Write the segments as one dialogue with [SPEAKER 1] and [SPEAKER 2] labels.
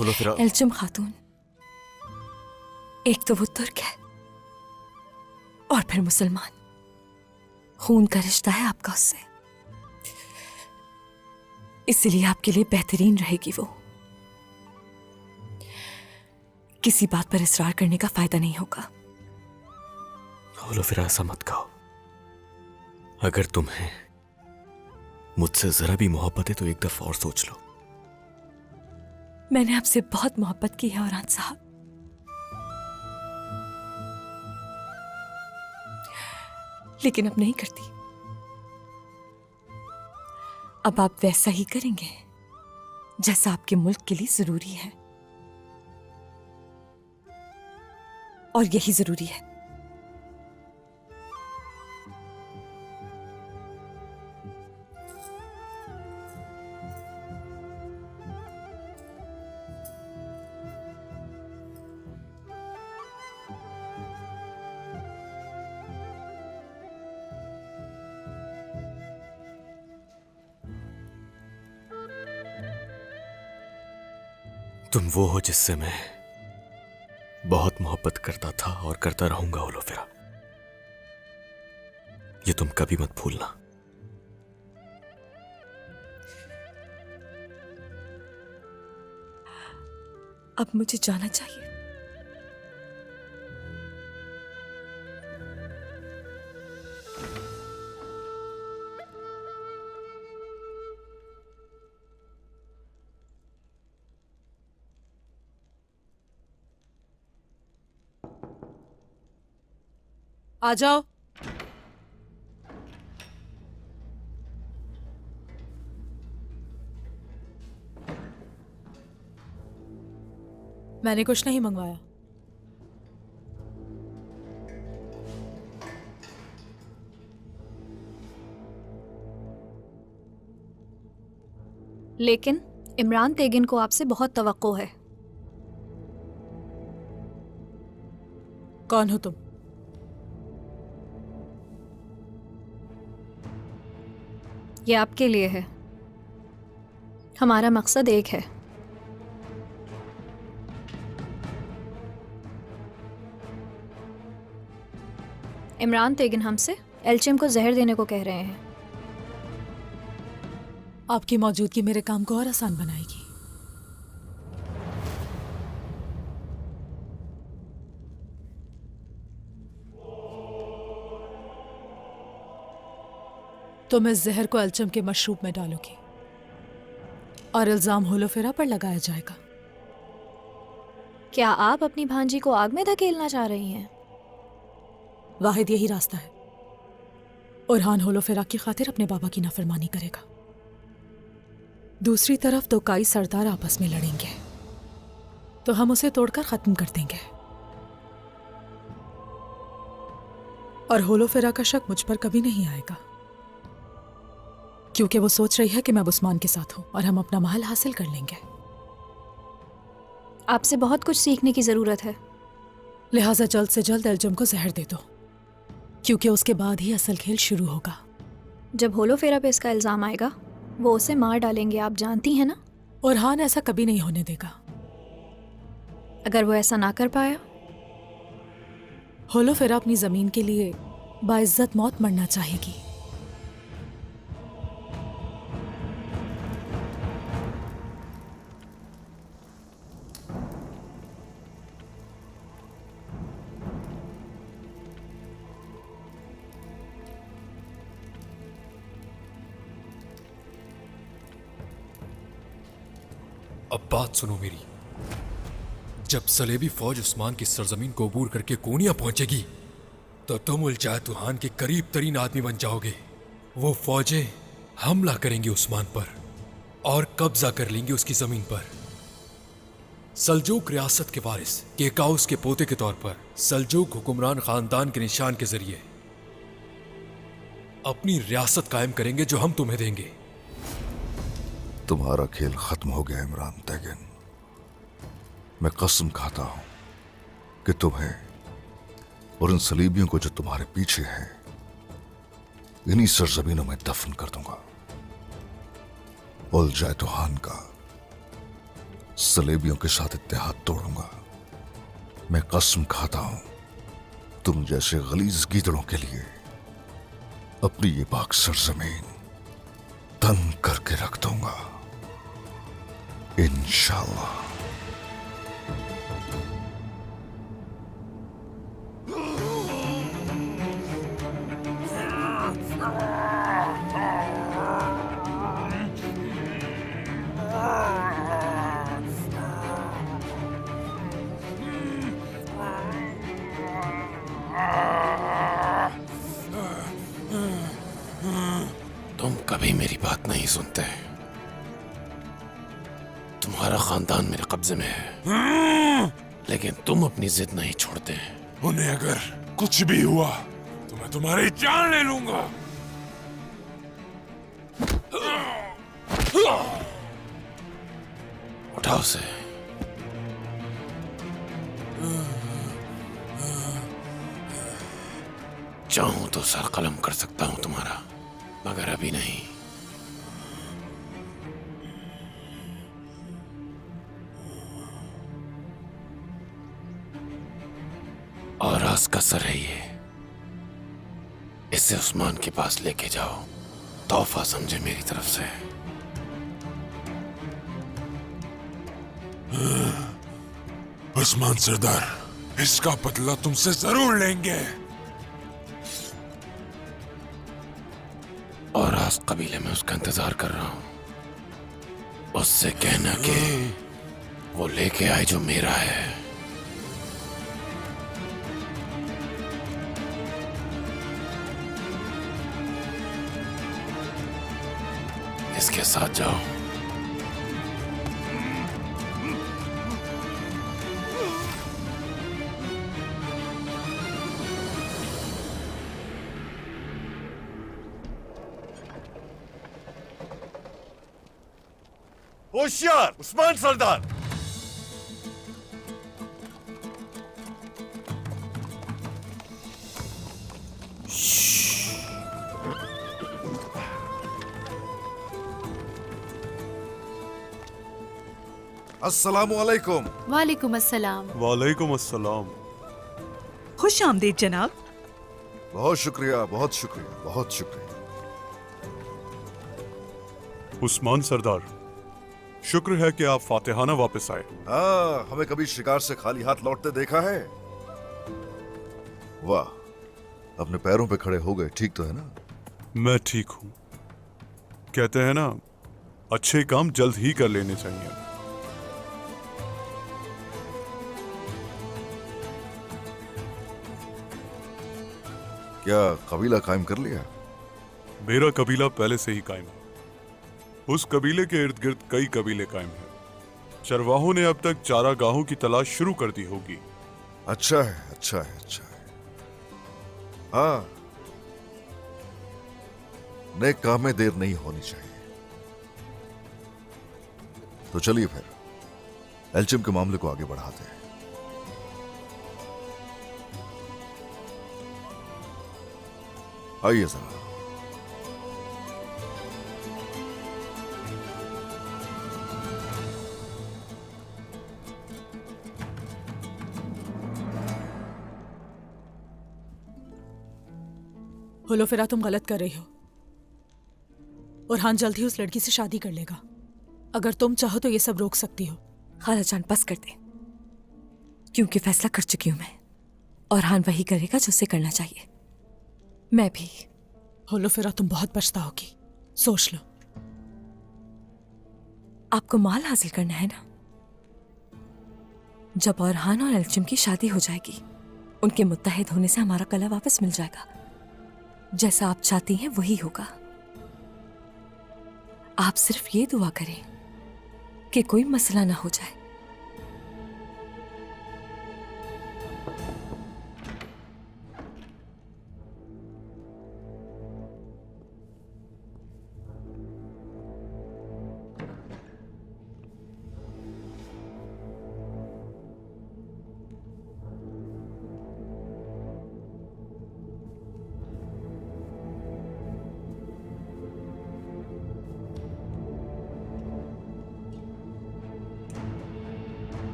[SPEAKER 1] होलोफिरा।
[SPEAKER 2] एल्चम खातून, एक तो वो तुर्क है और फिर मुसलमान। खून का रिश्ता है आपका उससे, इसलिए आपके लिए बेहतरीन रहेगी वो। किसी बात पर इसरार करने का फायदा नहीं होगा।
[SPEAKER 1] होलोफिरा, ऐसा मत कहो। अगर तुम्हें मुझसे जरा भी मोहब्बत है तो एक दफा और सोच लो।
[SPEAKER 2] मैंने आपसे बहुत मोहब्बत की है औरान साहब, लेकिन अब नहीं करती। अब आप वैसा ही करेंगे जैसा आपके मुल्क के लिए जरूरी है, और यही जरूरी है।
[SPEAKER 1] तुम वो हो जिससे मैं बहुत मोहब्बत करता था और करता रहूंगा होलोफिरा। ये तुम कभी मत भूलना।
[SPEAKER 2] अब मुझे जाना चाहिए।
[SPEAKER 3] आ जाओ। मैंने कुछ नहीं मंगवाया।
[SPEAKER 4] लेकिन इमरान तेगिन को आपसे बहुत तवक्को है।
[SPEAKER 3] कौन हो तुम?
[SPEAKER 4] ये आपके लिए है। हमारा मकसद एक है। इमरान तेगिन हमसे एल्चिम को जहर देने को कह रहे हैं।
[SPEAKER 3] आपकी मौजूदगी मेरे काम को और आसान बनाएगी। तुम इस जहर को एल्चिम के मशरूब में डालोगी और इल्जाम होलोफिरा पर लगाया जाएगा।
[SPEAKER 4] क्या आप अपनी भांजी को आग में धकेलना चाह रही हैं?
[SPEAKER 3] वाहिद यही रास्ता है। उरहान होलोफिरा की खातिर अपने बाबा की नाफरमानी करेगा। दूसरी तरफ तो कई सरदार आपस में लड़ेंगे, तो हम उसे तोड़कर खत्म कर देंगे। और होलोफिरा का शक मुझ पर कभी नहीं आएगा, क्योंकि वो सोच रही है कि मैं उस्मान के साथ हूं और हम अपना महल हासिल कर लेंगे।
[SPEAKER 4] आपसे बहुत कुछ सीखने की जरूरत है।
[SPEAKER 3] लिहाजा जल्द से जल्द एल्जम को जहर दे दो, क्योंकि उसके बाद ही असल खेल शुरू होगा।
[SPEAKER 4] जब होलोफिरा पे इसका इल्जाम आएगा, वो उसे मार डालेंगे, आप जानती हैं ना।
[SPEAKER 3] उरहान ऐसा कभी नहीं होने देगा।
[SPEAKER 4] अगर वो ऐसा ना कर पाया,
[SPEAKER 3] होलोफिरा अपनी जमीन के लिए बाइज्जत मौत मरना चाहेगी।
[SPEAKER 5] अब बात सुनो मेरी। जब सलेबी फौज उस्मान की सरजमीन को अबूर करके कोनिया पहुंचेगी, तो तुम उलजातुहान के करीब तरीन आदमी बन जाओगे। वो फौजें हमला करेंगी उस्मान पर और कब्जा कर लेंगी उसकी जमीन पर। सल्जूक रियासत के वारिस केकाउस के पोते के तौर पर सल्जूक हुक्मरान खानदान के निशान के जरिए अपनी रियासत कायम करेंगे, जो हम तुम्हें देंगे।
[SPEAKER 6] तुम्हारा खेल खत्म हो गया इमरान तेगिन। मैं कसम खाता हूं कि तुम्हें और उन सलीबियों को जो तुम्हारे पीछे हैं इन्हीं सरजमीनों में दफन कर दूंगा। उलजातुहान का सलेबियों के साथ इत्तेहाद तोड़ूंगा। मैं कसम खाता हूं तुम जैसे गलीज गीदड़ों के लिए अपनी ये पाक सरजमीन तंग करके रख दूंगा, इंशाअल्लाह।
[SPEAKER 7] तुम कभी मेरी बात नहीं सुनते। तुम्हारा खानदान मेरे कब्जे में है, लेकिन तुम अपनी जिद नहीं छोड़ते।
[SPEAKER 8] उन्हें अगर कुछ भी हुआ तो मैं तुम्हारी जान ले लूंगा।
[SPEAKER 7] उठाओ उसे। चाहूं तो सर कलम कर सकता हूं तुम्हारा, मगर अभी नहीं। और आज का सर है ये, इसे उस्मान के पास लेके जाओ, तोहफा समझे मेरी तरफ से।
[SPEAKER 8] उस्मान सरदार, इसका बदला तुमसे जरूर लेंगे।
[SPEAKER 7] और आज कबीले में उसका इंतजार कर रहा हूं। उससे कहना कि वो लेके आए जो मेरा है। इसके साथ जाओ।
[SPEAKER 1] होशियार उस्मान सरदार।
[SPEAKER 6] अस्सलामु अलैकुम।
[SPEAKER 9] वालेकुम अस्सलाम।
[SPEAKER 10] वालेकुम अस्सलाम।
[SPEAKER 11] खुश आमदीद जनाब।
[SPEAKER 6] बहुत शुक्रिया, बहुत शुक्रिया, बहुत शुक्रिया।
[SPEAKER 10] उस्मान सरदार, शुक्र है कि आप फातिहाना वापस आए।
[SPEAKER 6] हाँ, हमें कभी शिकार से खाली हाथ लौटते देखा है? वाह, अपने पैरों पे खड़े हो गए। ठीक तो है ना?
[SPEAKER 10] मैं ठीक हूं। कहते हैं ना, अच्छे काम जल्द ही कर लेने चाहिए।
[SPEAKER 6] क्या कबीला कायम कर लिया?
[SPEAKER 10] मेरा कबीला पहले से ही कायम है। उस कबीले के इर्द गिर्द कई कबीले कायम हैं। चरवाहों ने अब तक चारागाहों की तलाश शुरू कर दी होगी।
[SPEAKER 6] अच्छा है, अच्छा है, अच्छा है। हाँ, नेक काम में देर नहीं होनी चाहिए। तो चलिए फिर एल्चिम के मामले को आगे बढ़ाते हैं। आइए जरा।
[SPEAKER 3] होलोफेरा, तुम गलत कर रही हो। और हाँ, जल्द ही उस लड़की से शादी कर लेगा। अगर तुम चाहो तो ये सब रोक सकती हो।
[SPEAKER 2] खालाजान बस कर दे, क्योंकि फैसला कर चुकी हूं मैं, और हान वही करेगा जो उसे करना चाहिए। मैं भी।
[SPEAKER 3] होलोफेरा, तुम बहुत पछताओगी, सोच लो।
[SPEAKER 2] आपको माल हासिल करना है ना? जब औरहान और एल्चिम की शादी हो जाएगी, उनके मुत्तहिद होने से हमारा कला वापस मिल जाएगा। जैसा आप चाहती हैं वही होगा। आप सिर्फ ये दुआ करें कि कोई मसला ना हो जाए।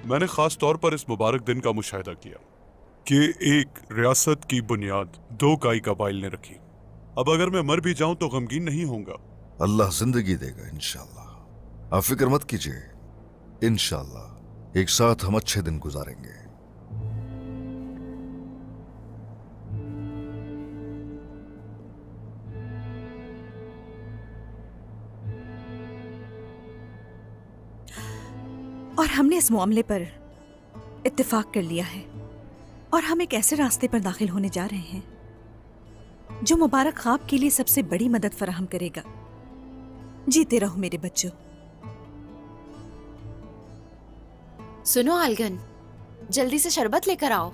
[SPEAKER 10] मैंने खास तौर पर इस मुबारक दिन का मुशाहिदा किया कि एक रियासत की बुनियाद 2 काई कबाइल ने रखी। अब अगर मैं मर भी जाऊं तो गमगीन नहीं होऊंगा।
[SPEAKER 6] अल्लाह जिंदगी देगा इंशाल्लाह। आप फिक्र मत कीजिए, इंशाल्लाह एक साथ हम अच्छे दिन गुजारेंगे।
[SPEAKER 11] और हमने इस मामले पर इत्तेफाक कर लिया है और हम एक ऐसे रास्ते पर दाखिल होने जा रहे हैं जो मुबारक ख्वाब के लिए सबसे बड़ी मदद फराहम करेगा। जीते रहो मेरे बच्चों।
[SPEAKER 9] सुनो आलगन, जल्दी से शरबत लेकर आओ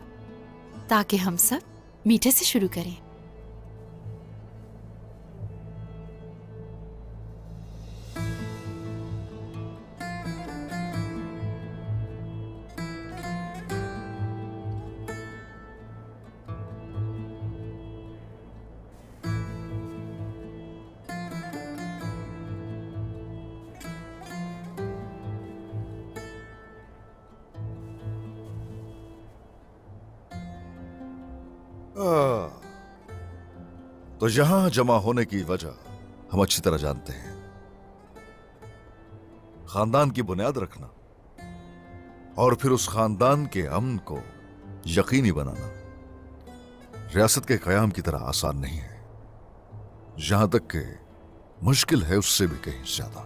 [SPEAKER 9] ताकि हम सब मीठे से शुरू करें।
[SPEAKER 6] तो यहां जमा होने की वजह हम अच्छी तरह जानते हैं। खानदान की बुनियाद रखना और फिर उस खानदान के अमन को यकीनी बनाना रियासत के कयाम की तरह आसान नहीं है। जहां तक के मुश्किल है उससे भी कहीं ज्यादा।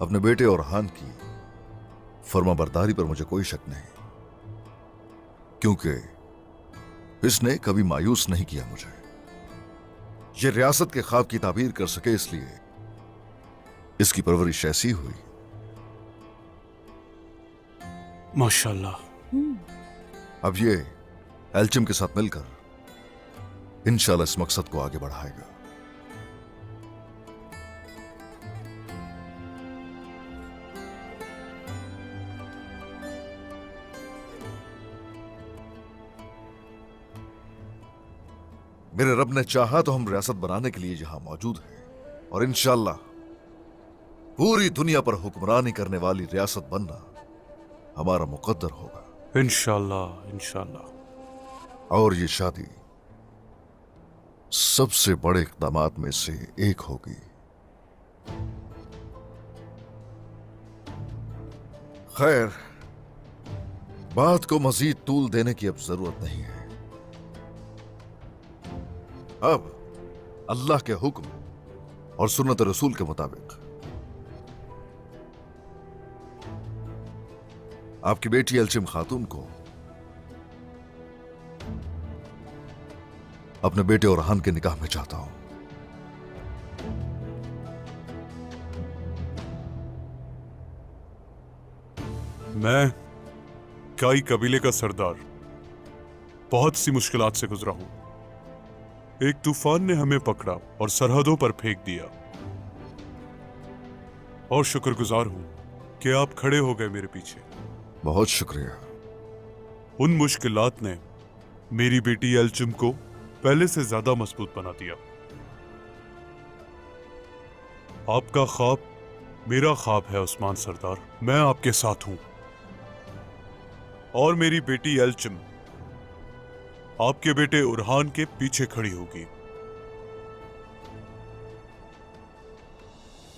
[SPEAKER 6] अपने बेटे और हान की फर्माबरदारी पर मुझे कोई शक नहीं, क्योंकि इसने कभी मायूस नहीं किया मुझे। यह रियासत के ख्वाब की ताबीर कर सके इसलिए इसकी परवरिश ऐसी हुई।
[SPEAKER 10] माशाल्लाह।
[SPEAKER 6] अब ये एल्चिम के साथ मिलकर इंशाल्लाह इस मकसद को आगे बढ़ाएगा। मेरे रब ने चाहा तो हम रियासत बनाने के लिए यहां मौजूद हैं और इंशाल्लाह पूरी दुनिया पर हुक्मरानी करने वाली रियासत बनना हमारा मुकद्दर होगा।
[SPEAKER 10] इंशाल्लाह इंशाल्लाह।
[SPEAKER 6] और ये शादी सबसे बड़े इक़दामात में से एक होगी। खैर, बात को मजीद तूल देने की अब जरूरत नहीं है। अब अल्लाह के हुक्म और सुन्नत रसूल के मुताबिक आपकी बेटी एल्चिम खातून को अपने बेटे और हान के निकाह में चाहता हूं।
[SPEAKER 10] मैं काई कबीले का सरदार बहुत सी मुश्किलात से गुजरा हूं। एक तूफान ने हमें पकड़ा और सरहदों पर फेंक दिया, और शुक्रगुजार हूं कि आप खड़े हो गए मेरे पीछे।
[SPEAKER 6] बहुत शुक्रिया।
[SPEAKER 10] उन मुश्किलात ने मेरी बेटी एल्चिम को पहले से ज्यादा मजबूत बना दिया। आपका ख्वाब मेरा ख्वाब है उस्मान सरदार। मैं आपके साथ हूं और मेरी बेटी एल्चिम आपके बेटे उरहान के पीछे खड़ी होगी।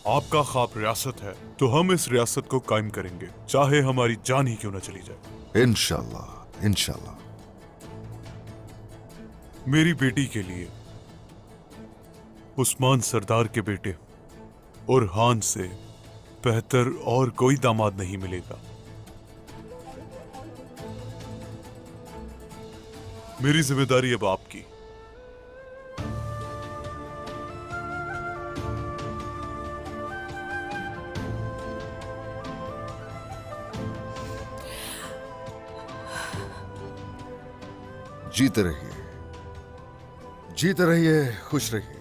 [SPEAKER 10] आपका ख्वाब रियासत है तो हम इस रियासत को कायम करेंगे, चाहे हमारी जान ही क्यों ना चली जाए।
[SPEAKER 6] इंशाल्लाह इंशाल्लाह।
[SPEAKER 10] मेरी बेटी के लिए उस्मान सरदार के बेटे उरहान से बेहतर और कोई दामाद नहीं मिलेगा। मेरी जिम्मेदारी अब आपकी।
[SPEAKER 6] जीते रहिए, जीते रहिए, खुश रहिए।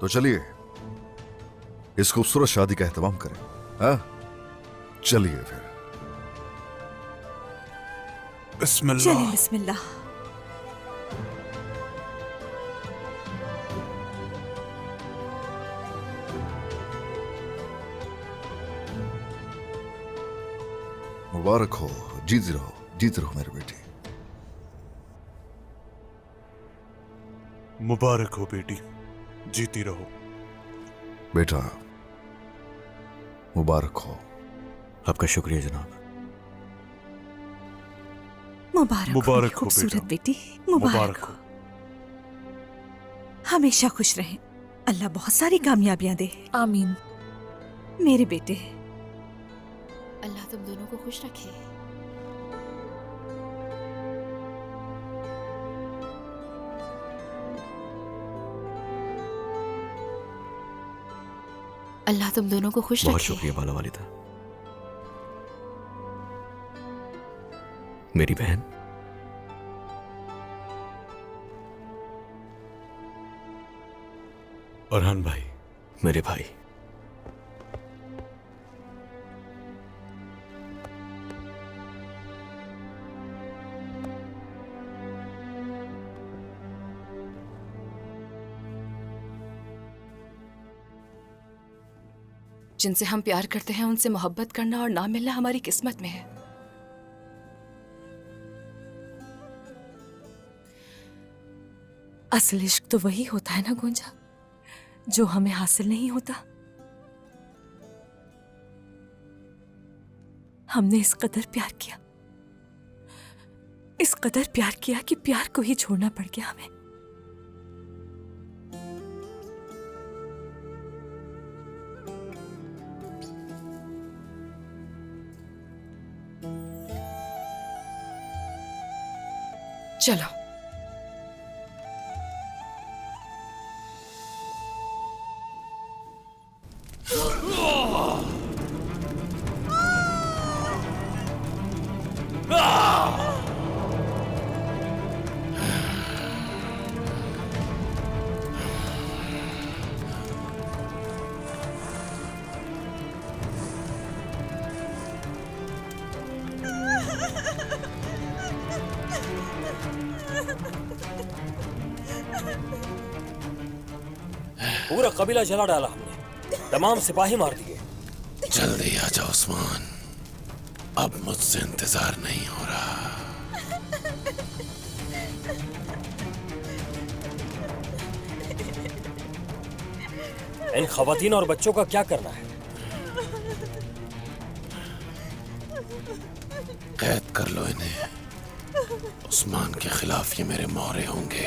[SPEAKER 6] तो चलिए इस खूबसूरत शादी का एहतमाम करें। हाँ, चलिए फिर।
[SPEAKER 10] बिस्मिल्लाह।
[SPEAKER 11] चलिए बिस्मिल्लाह।
[SPEAKER 6] मुबारक हो, जीती रहो मेरी बेटी।
[SPEAKER 10] मुबारक हो बेटी, जीती रहो।
[SPEAKER 6] बेटा मुबारक हो।
[SPEAKER 1] आपका शुक्रिया जनाब।
[SPEAKER 11] मुबारक हो खूबसूरत बेटी, मुबारक हो। हमेशा खुश रहें, अल्लाह बहुत सारी कामयाबियां दे।
[SPEAKER 2] आमीन।
[SPEAKER 11] मेरे बेटे,
[SPEAKER 9] अल्लाह तुम दोनों को खुश रखे। अल्लाह तुम दोनों को खुश
[SPEAKER 1] बहुत
[SPEAKER 9] रखे।
[SPEAKER 1] शुक्रिया बाला वालिदा। मेरी बहन,
[SPEAKER 10] अरहान भाई,
[SPEAKER 1] मेरे भाई,
[SPEAKER 2] जिनसे हम प्यार करते हैं उनसे मोहब्बत करना और ना मिलना हमारी किस्मत में है। असल इश्क तो वही होता है ना गुंजा, जो हमें हासिल नहीं होता। हमने इस कदर प्यार किया कि प्यार को ही छोड़ना पड़ गया हमें। चलो
[SPEAKER 12] पूरा कबीला जला डाला हमने, तमाम सिपाही मार दिए।
[SPEAKER 7] जल्दी आ जाओ उस्मान, अब मुझसे इंतजार नहीं हो रहा।
[SPEAKER 12] इन खवातीन और बच्चों का क्या करना है?
[SPEAKER 7] कैद कर लो इन्हें। उस्मान के खिलाफ ये मेरे मोहरे होंगे।